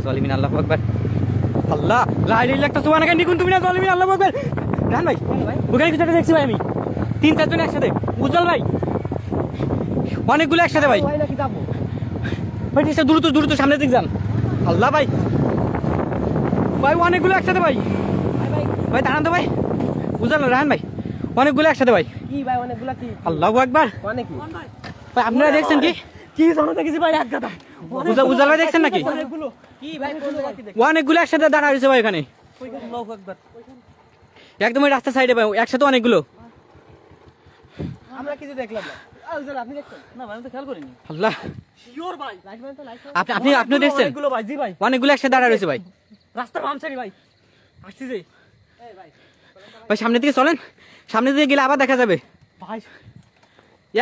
জালিমিন আল্লাহু আকবার। আল্লাহ লা ইলাহা ইল্লাল্লাহ সুবহানাকা ইন্নী কুনতু মিনাজ জালিমিন আল্লাহু আকবার। রান ভাই ওখানে কিছু একটা দেখছি ভাই আমি, 3-4 জন একসাথে। উজ্জ্বল ভাই অনেকগুলো একসাথে ভাই। ভাই ঠিক আছে, দ্রুত সামনের দিক যান। আল্লাহ ভাই ভাই অনেকগুলো একসাথে ভাই। ভাই দাঁড়ান তো ভাই। উজ্জ্বল রান ভাই অনেকগুলো একসাথে ভাই। কি ভাই অনেকগুলো কি? আল্লাহু আকবার। অনেক কি ভাই আপনারা দেখছেন কি? কি জানো দেখেছি ভাই এক গাদা। উজ্জ্বল ভাই দেখছেন নাকি? অনেকগুলো কি ভাই কোন জায়গা কি দেখি? অনেকগুলো একসাথে দাঁড়া রয়েছে ভাই এখানে আল্লাহু আকবার। একদম ওই রাস্তার সাইডে ভাই একসাথে অনেকগুলো। আমরা কিছু দেখলাম না। উজ্জ্বল আপনি দেখছেন? না ভাই আমি তো খেয়াল করিনি। আল্লাহ শিওর ভাই লাইট মানে তো লাইট। আপনি দেখছেন? অনেকগুলো ভাই জি ভাই অনেকগুলো একসাথে দাঁড়া রয়েছে ভাই। রাস্তা ভামছানি ভাই আসছি যে। এই ভাই ভাই সামনের দিকে চলেন, সামনের দিকে গেলে আবার দেখা যাবে। ভাই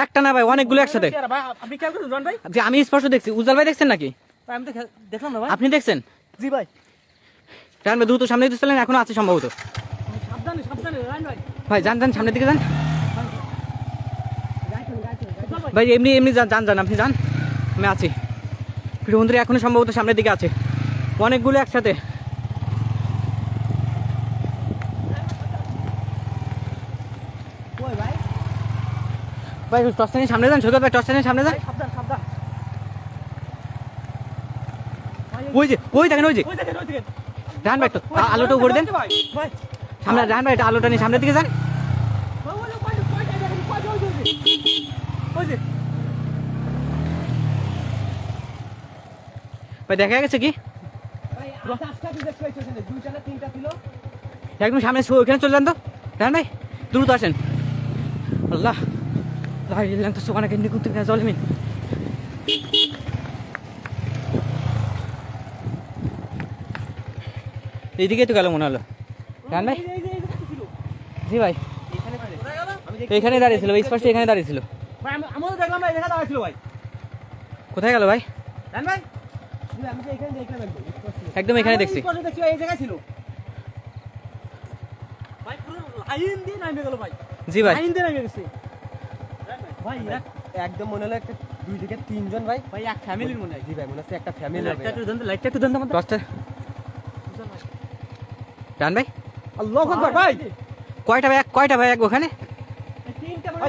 একটা না ভাই অনেকগুলো একসাথে। ভাই আপনি খেয়াল করেন জন ভাই? যে আমি স্পষ্ট দেখছি। উজ্জ্বল ভাই দেখছেন নাকি? ভাই আমি তো দেখলাম না ভাই। আপনি দেখছেন? জি ভাই রান ভাই দ্রুত সামনের দিকে চলেন, এখনো আছে সম্ভবত। সাবধানে রান ভাই। ভাই যান সামনের দিকে যান ভাই। এমনি যান আপনি যান, আমি আছি। প্রিয় বন্ধুরা এখনো সম্ভবত সামনের দিকে আছে অনেকগুলো একসাথে। ওই ভাই ভাই টর্চটানি সামনে যান, সৈকত ভাই টর্চটানি সামনে যান। সাবধান ওই দেখেন ওই যে রান ভাই, আলোটা উপরে দেন ভাই সামনে। রান ভাই আলোটা নিয়ে সামনের দিকে যান। ভাই দেখা গেছে কি? একদম সামনে ওইখানে চলে যান তো। রান ভাই দ্রুত আসেন। আল্লাহ লা ইলাহা ইল্লাল্লাহ সুবহানাকা ইন্নী কুনতু মিনাজ জালিমিন। এইদিকে তো গেল মনে হলো। রান ভাই জি ভাই এখানে দাঁড়িয়েছিল, স্পষ্ট এখানে দাঁড়িয়েছিল। আমাদের দেখলাম ভাই এখানে দাঁড়াইছিল ভাই। কোথায় গেল ভাই? রান ভাই আমি তো এখানে দেখলাম একদম এখানে দেখছি। এই জায়গায় ছিল ভাই, পুরো লাইন দিয়ে নামে গেল ভাই। জি ভাই লাইন দিয়ে নামে গেছে ভাই। একদম মনে হলো একটা 2 থেকে 3 জন ভাই এক ফ্যামিলির মনে হয়। জি ভাই মনে হচ্ছে একটা ফ্যামিলি। লাইটটা একটু দেন আমাদের। দশটা রান ভাই আল্লাহু আকবার ভাই। কয়টা ভাই ওখানে?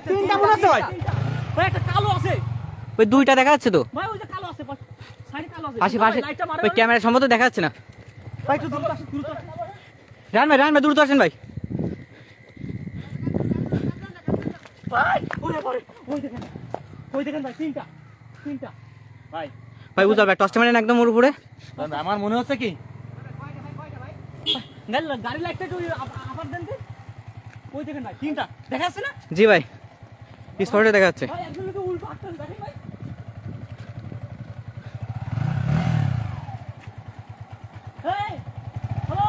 তিনটা মনে আছে ভাই। ভাই একটা কালো আছে। ওই দুইটা দেখা যাচ্ছে তো ভাই ওই যে কালো আছে সাইডে কালো আছে। আশেপাশে। ওই ক্যামেরা সম্ভবত দেখা যাচ্ছে না। ভাই একটু দ্রুত আসুন দ্রুত। রান ভাই দ্রুত আসেন ভাই। ভাই ওরে পরে ওই দেখেন ভাই তিনটা ভাই। ভাই উজ্জ্বল ভাই টর্চটা মারেন একদম ওর উপরে। আমার মনে হচ্ছে কি গাড়ি লাইটটা একটু আবার দেন। ওই দেখেন ভাই তিনটা দেখা যাচ্ছে না? জি ভাই স্পটে দেখা যাচ্ছে। ভাই একজন লোকে উল্টো আসতেছে দেখেন ভাই। এই হ্যালো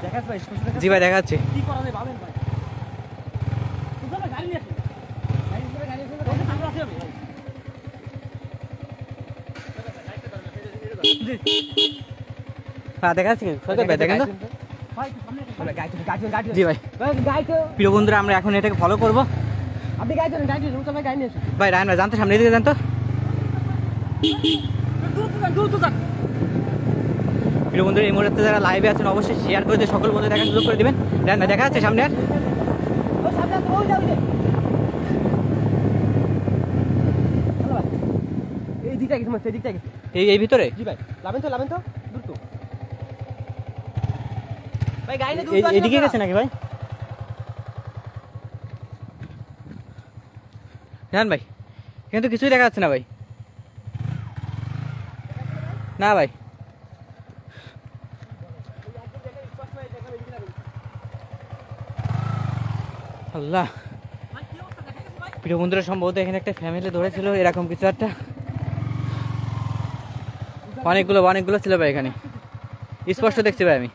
দেখা যাচ্ছে ভাই? জি ভাই দেখা যাচ্ছে। কি করা যায় ভাবেন ভাই? গাড়ি নিয়ে আসুন, গাড়ি নিয়ে আসুন আছে ভাই। হ্যাঁ দেখা যাচ্ছে ভাই, দেখেন তো। ভাই সামনে জি ভাই গাড়ি প্রিয় বন্ধুরা আমরা এখন এটাকে ফলো করবো। আপনি গাড়ি নিয়ে আসুন। ভাই রায়ন ভাই জানতো সামনের দিকে জানতো। দ্রুত যান। প্রিয় বন্ধুরা এই মুহূর্তে যারা লাইভে আছেন অবশ্যই শেয়ার করে দিয়ে সকল বন্ধু দেখার সুযোগ করে দিবেন। রায়ন ভাই দেখা যাচ্ছে সামনে আর? এই দিকটা গেছে এই দিকটা গেছে। এই ভিতরে? জি ভাই লাভেন তো দ্রুত ভাই। গাড়ি নিয়ে দ্রুত এইদিকে গেছে নাকি ভাই? রায়ন ভাই এখানে তো কিছুই দেখা যাচ্ছে না ভাই। না ভাই আল্লাহ। প্রিয় বন্ধুরা সম্ভবত এখানে একটা ফ্যামিলি ধরেছিল এরকম কিছু একটা। অনেকগুলো ছিল ভাই এখানে, স্পষ্ট দেখছি ভাই আমি।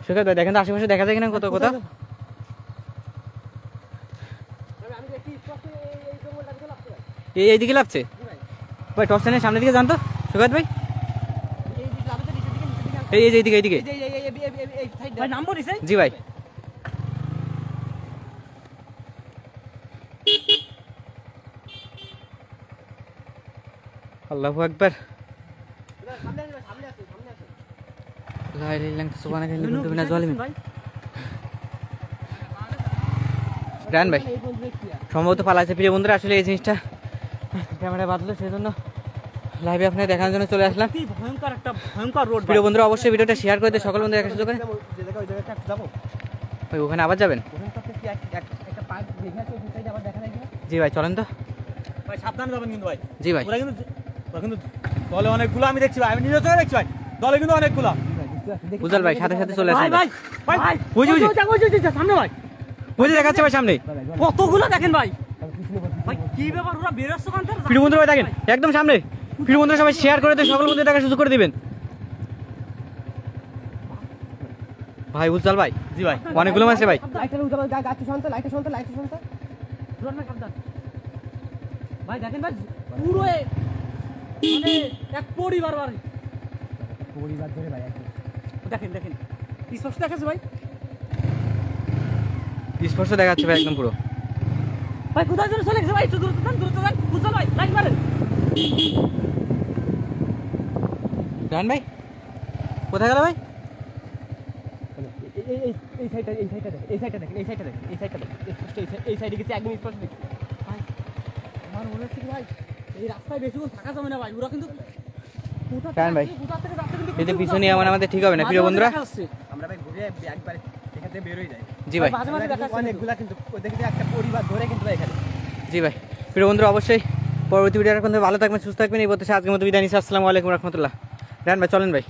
সৈকত ভাই দেখেন তো আশেপাশে দেখা যায় কিনা কোথাও। এইদিকে লাভছে ভাই। টর্চটানের সামনের দিকে জানতো সৈকত ভাই। এইদিকে জি ভাই। আল্লাহু আকবার। সামনে আসো, সামনে আসো, সামনে আসো। লা ইলাহা ইল্লাল্লাহ সুবহানাকা ইন্নী কুনতু মিনাজ জালিমিন। রান ভাই এই বন্ধু দেখছি আর। সম্ভবত পালাইছে। প্রিয় বন্ধুরা আসলে এই জিনিসটা ক্যামেরা বাঁধলো, সেই জন্য লাইভে আপনাকে দেখানোর জন্য চলে আসলাম। কি ভয়ঙ্কর একটা ভয়ঙ্কর রোড। প্রিয় বন্ধুরা অবশ্যই ভিডিওটা শেয়ার করে দিয়ে সকল বন্ধু দেখা সুযোগ করে। যে জায়গা ওই জায়গাটা যাবো। ভাই ওখানে আবার যাবেন? ওখানে তো কি একটা পার্ক দেখে আছে, ওই সাইডে আবার দেখা যায় কিনা? জি ভাই চলেন তো। ভাই সাবধানে যাবেন কিন্তু ভাই। জি ভাই ওরা কিন্তু দলে অনেকগুলো আমি দেখছি ভাই, আমি নিজে চোখে দেখছি ভাই, দলে কিন্তু অনেকগুলো। উজ্জ্বল ভাই সাথে সাথে চলে আসেন। ভাই ভাই ভাই বুঝি বুঝি সামনে ভাই বুঝি দেখাচ্ছে ভাই সামনে। কতগুলো দেখেন ভাই। ভাই কি ব্যাপার, ওরা বেরোচ্ছে কোন থেকে? প্রিয় বন্ধুরা ভাই দেখেন একদম সামনে। প্রিয় বন্ধুরা সবাই শেয়ার করে দিয়ে সকল বন্ধু দেখার সুযোগ করে দিবেন। ভাই উজ্জ্বল ভাই। জি ভাই অনেকগুলো মাছ ভাই। লাইটার উঠে গাছ শুনতে, লাইটার শুনতে, লাইটার শুনতে। রন সাবধান ভাই, দেখেন ভাই পুরো মানে এক পরিবার বাড়ি, পরিবার ধরে ভাই একদম দেখেন দেখেন স্পষ্ট দেখাচ্ছে ভাই। স্পষ্ট দেখাচ্ছে ভাই একদম পুরো। ভাই কোথায় চলে গেছে ভাই? একটু দূরত্ব দেন, দূরত্ব দেন। বুঝছো ভাই, লাইট মারেন। রান ভাই কোথায় গেল ভাই? এই সাইডটা, এই সাইডটা দেখেন, এই সাইডটা দেখেন, এই সাইডটা দেখেন, এই সাইডটা দেখেন স্পষ্ট। এই সাইডে গেছে একদম স্পষ্ট দেখেন ভাই। আমার মনে হচ্ছে কি ভাই, এই রাস্তায় বেশিক্ষণ থাকা যাবে না ভাই। ওরা কিন্তু রান ভাই যদি পিছনে আমাদের ঠিক হবে না। প্রিয় বন্ধুরা আমরা ভাই ঘুরে একবার এখান থেকে বের হয়ে যাই। জি ভাই অনেকগুলা কিন্তু দেখি একটা পরিবার ধরে কিন্তু ভাই এখানে। জি ভাই। প্রিয় বন্ধুরা অবশ্যই পরবর্তী ভিডিও ভালো থাকবেন, সুস্থ থাকবেন। এই বলতে আজকের মতো বিদায় নিচ্ছি। আসসালামু আলাইকুম রহমতুল্লাহ। রান ভাই চলেন ভাই।